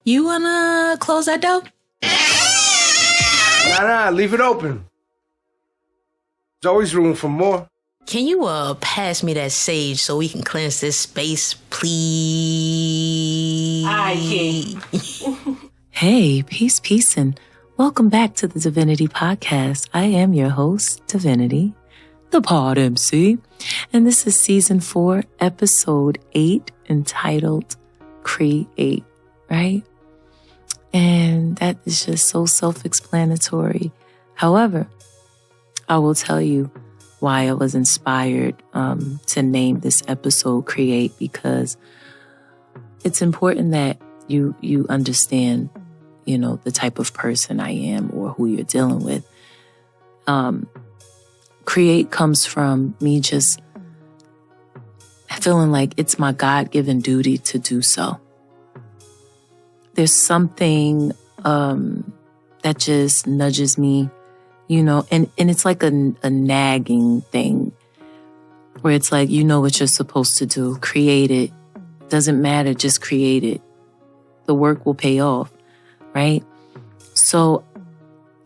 You wanna close that door? Nah, leave it open. There's always room for more. Can you pass me that sage so we can cleanse this space, please? I can't. Hey, peace, and welcome back to the Divinity Podcast. I am your host, Divinity, the Pod MC, and this is Season 4, Episode 8, entitled Create, right? And that is just so self-explanatory. However, I will tell you why I was inspired to name this episode Create, because it's important that you understand, the type of person I am or who you're dealing with. Create comes from me just feeling like it's my God-given duty to do so. There's something that just nudges me, and it's like a nagging thing where it's like, what you're supposed to do. Create it. Doesn't matter. Just create it. The work will pay off, right? So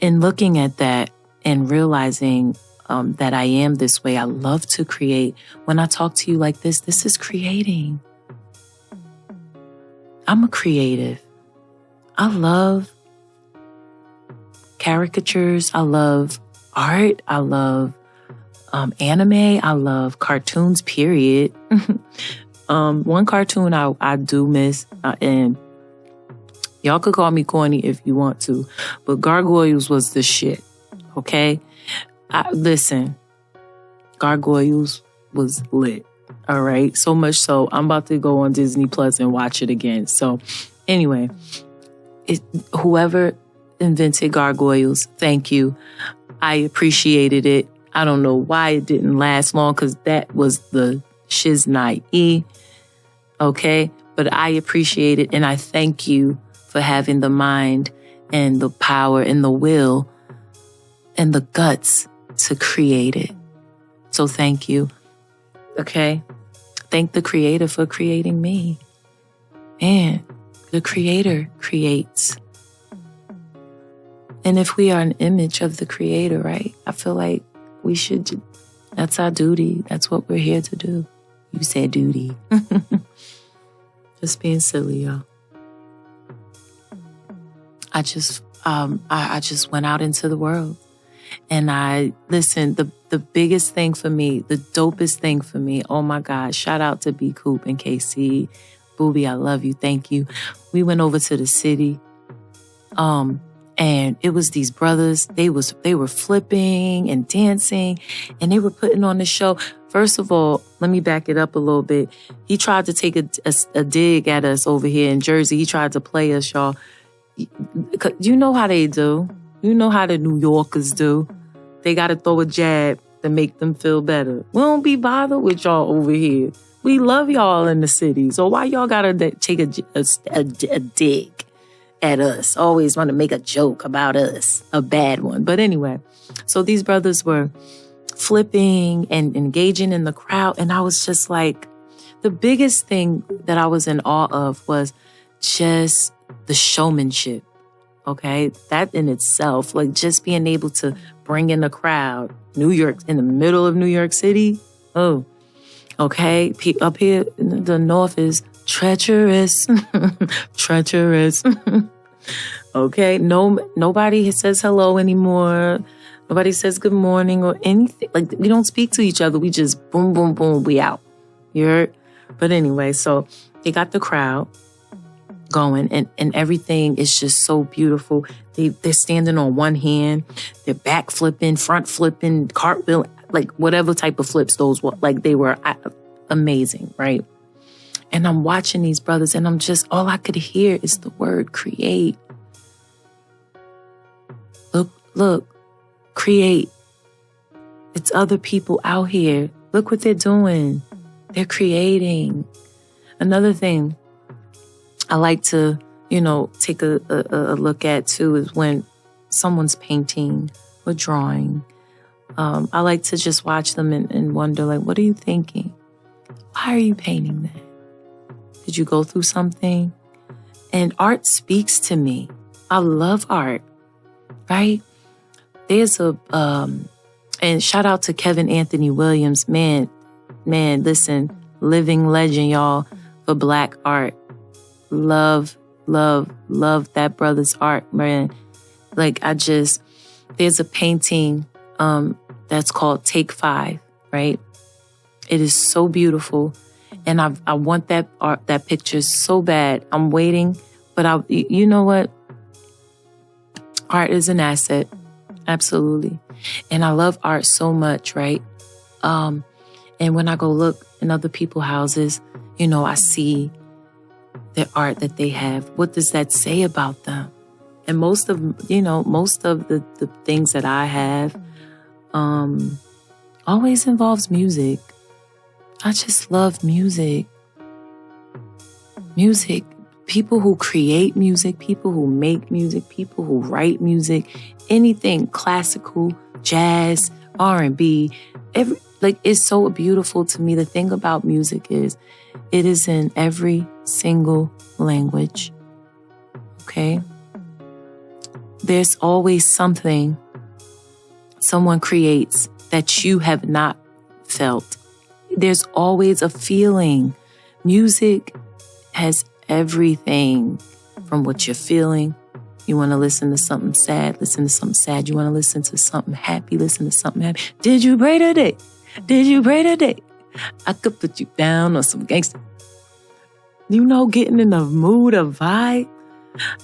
in looking at that and realizing that I am this way, I love to create. When I talk to you like this is creating. I'm a creative. I love caricatures. I love art. I love anime. I love cartoons, period. One cartoon I do miss, and y'all could call me corny if you want to, but Gargoyles was the shit, okay? Listen, Gargoyles was lit, all right? So much so, I'm about to go on Disney Plus and watch it again. So anyway, whoever invented Gargoyles, thank you. I appreciated it. I don't know why it didn't last long, because that was the shiznai, okay? But I appreciate it, and I thank you for having the mind and the power and the will and the guts to create it. So thank you, okay? Thank the Creator for creating me. Man, the Creator creates. And if we are an image of the Creator, right? I feel like we should, that's our duty. That's what we're here to do. You said duty. Just being silly, y'all. I just went out into the world and the biggest thing for me, the dopest thing for me, oh my God, shout out to B Coop and KC. Booby, I love you. Thank you. We went over to the city. And it was these brothers, they were flipping and dancing, and they were putting on the show. First of all, let me back it up a little bit. He tried to take a dig at us over here in Jersey. He tried to play us, y'all. You know how they do. You know how the New Yorkers do. They got to throw a jab to make them feel better. We don't be bothered with y'all over here. We love y'all in the city. So why y'all got to take a dig at us? Always want to make a joke about us, a bad one. But anyway, so these brothers were flipping and engaging in the crowd. And I was just like, the biggest thing that I was in awe of was just the showmanship. Okay. That in itself, like just being able to bring in the crowd, New York, in the middle of New York City. Oh, okay. Up here in the north is treacherous, treacherous. Okay. Nobody says hello anymore. Nobody says good morning or anything. Like, we don't speak to each other. We just boom, boom, boom. We out. You heard? But anyway, so they got the crowd going and everything is just so beautiful. They're standing on one hand. They're back flipping, front flipping, cartwheel, like whatever type of flips those were. Like, they were amazing, right? And I'm watching these brothers and I'm just, all I could hear is the word create. Look, create. It's other people out here. Look what they're doing. They're creating. Another thing I like to, take a look at too is when someone's painting or drawing. I like to just watch them and wonder, like, what are you thinking? Why are you painting that? Did you go through something? And art speaks to me. I love art, right? There's and shout out to Kevin Anthony Williams. Man, listen, living legend, y'all, for Black art. Love that brother's art, man. Like, there's a painting that's called Take 5, right? It is so beautiful. And I want that art, that picture so bad. I'm waiting, but you know what? Art is an asset. Absolutely. And I love art so much, right? And when I go look in other people's houses, I see the art that they have. What does that say about them? And most of the things that I have always involves music. I just love music. Music. People who create music, people who make music, people who write music, anything classical, jazz, R&B, it's so beautiful to me. The thing about music is it is in every single language. Okay? There's always something someone creates that you have not felt. There's always a feeling. Music has everything from what you're feeling. You want to listen to something sad, listen to something sad. You want to listen to something happy, listen to something happy. Did you pray today? Did you pray today? I could put you down on some gangster. Getting in the mood of vibe.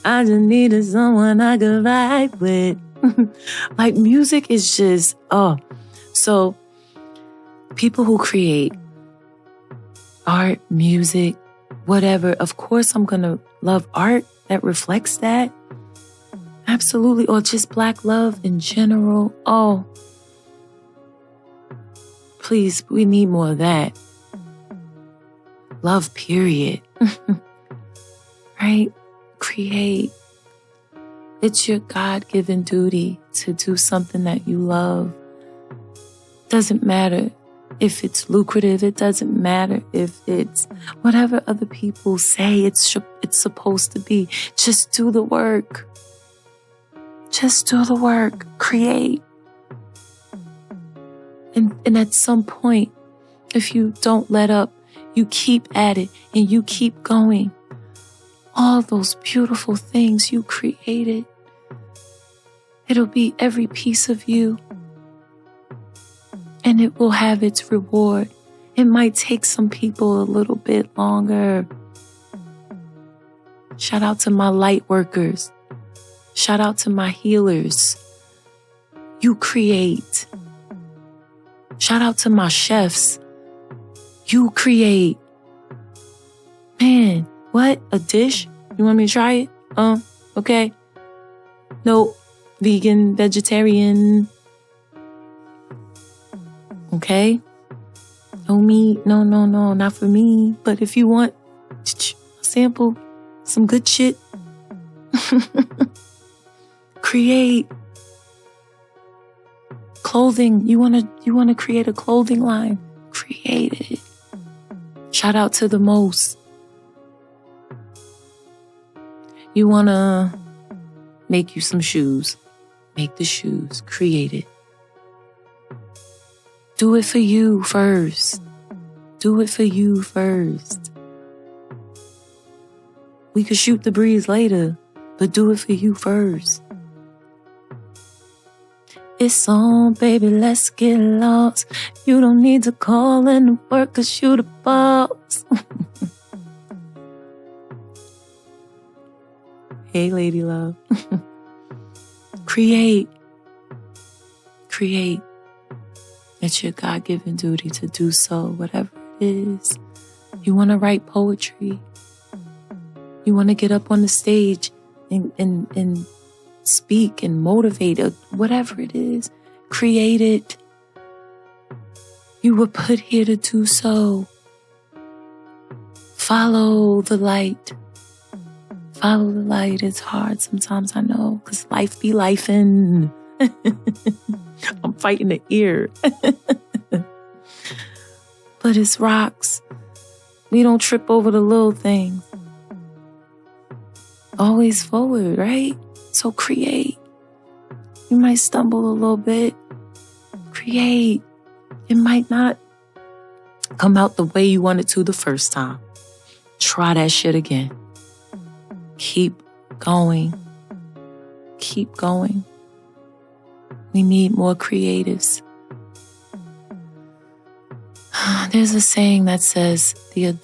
I just needed someone I could vibe with. Like, music is just, So people who create art, music, whatever, of course I'm going to love art that reflects that. Absolutely. Or just Black love in general. Oh, please, we need more of that. Love, period. Right? Create. It's your God-given duty to do something that you love. Doesn't matter if it's lucrative. It doesn't matter if it's whatever other people say it's supposed to be. Just do the work. Just do the work. Create. And at some point, if you don't let up, you keep at it and you keep going. All those beautiful things you created, it'll be every piece of you. And it will have its reward. It might take some people a little bit longer. Shout out to my light workers. Shout out to my healers. You create. Shout out to my chefs. You create. Man, what? A dish? You want me to try it? Okay. No, vegan, vegetarian. Okay? No meat. No, not for me. But if you want a sample, some good shit, create. Clothing. You wanna create a clothing line? Create it. Shout out to the most. You wanna make you some shoes? Make the shoes. Create it. Do it for you first. Do it for you first. We could shoot the breeze later, but do it for you first. It's on, baby, let's get lost. You don't need to call in to work, 'cause you the boss. Hey, lady love. Create. Create. It's your God-given duty to do so, whatever it is. You want to write poetry. You want to get up on the stage and speak and motivate, or whatever it is. Create it. You were put here to do so. Follow the light. Follow the light. It's hard sometimes, I know, because life be lifing. I'm fighting the ear. But it's rocks. We don't trip over the little things. Always forward, right? So create. You might stumble a little bit. Create. It might not come out the way you wanted to the first time. Try that shit again. Keep going. Keep going. We need more creatives. There's a saying that says the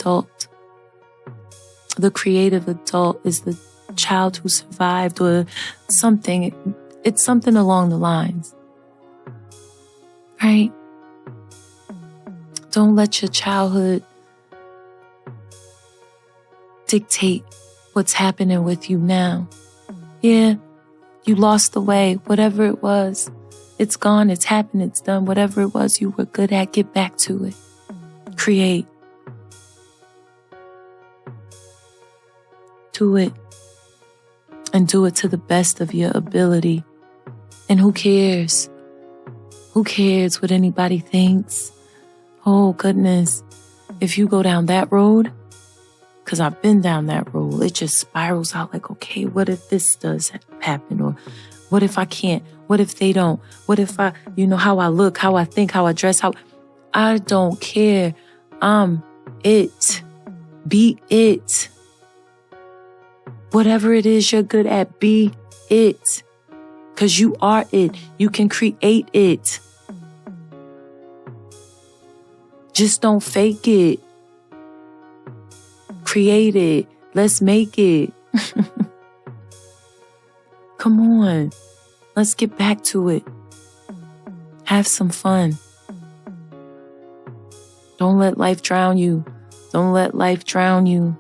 creative adult is the child who survived, or something. It's something along the lines. Right? Don't let your childhood dictate what's happening with you now. Yeah, you lost the way, whatever it was. It's gone, it's happened, it's done. Whatever it was you were good at, get back to it. Create. Do it. And do it to the best of your ability. And who cares? Who cares what anybody thinks? Oh, goodness. If you go down that road, because I've been down that road, it just spirals out like, okay, what if this does happen? Or what if I can't? What if they don't? What if I, how I look, how I think, how I dress, I don't care. I'm it. Be it. Whatever it is you're good at, be it. Because you are it. You can create it. Just don't fake it. Create it. Let's make it. Come on. Let's get back to it. Have some fun. Don't let life drown you. Don't let life drown you.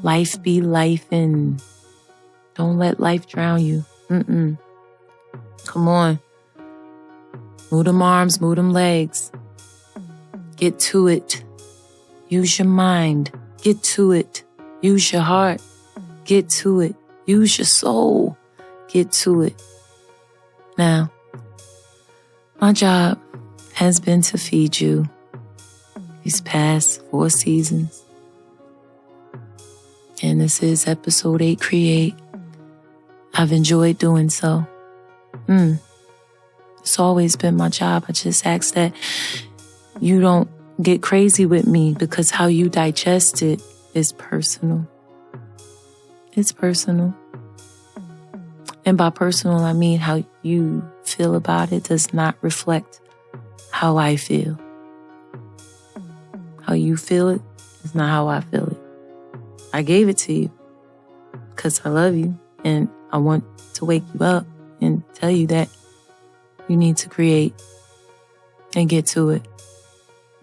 Life be lifing. Don't let life drown you. Come on. Move them arms, move them legs. Get to it. Use your mind. Get to it. Use your heart. Get to it. Use your soul. Get to it. Now, my job has been to feed you these past 4 seasons. And this is episode 8, Create. I've enjoyed doing so. It's always been my job. I just ask that you don't get crazy with me, because how you digest it is personal. It's personal. And by personal, I mean how you feel about it does not reflect how I feel. How you feel it is not how I feel it. I gave it to you because I love you, and I want to wake you up and tell you that you need to create and get to it.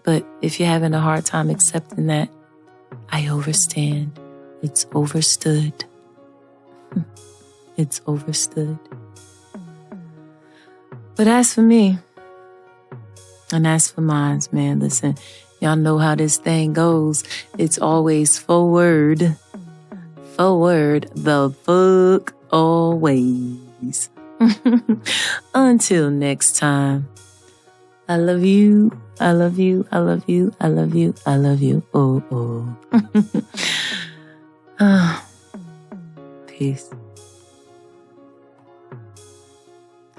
But if you're having a hard time accepting that, I overstand. It's overstood. It's overstood. But as for me, and as for mine, man, listen, y'all know how this thing goes. It's always forward. Forward the fuck always. Until next time. I love you. I love you. I love you. I love you. I love you. Oh. Peace.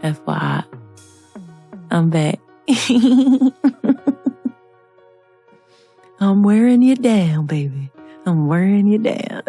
FYI, I'm back. I'm wearing you down, baby. I'm wearing you down.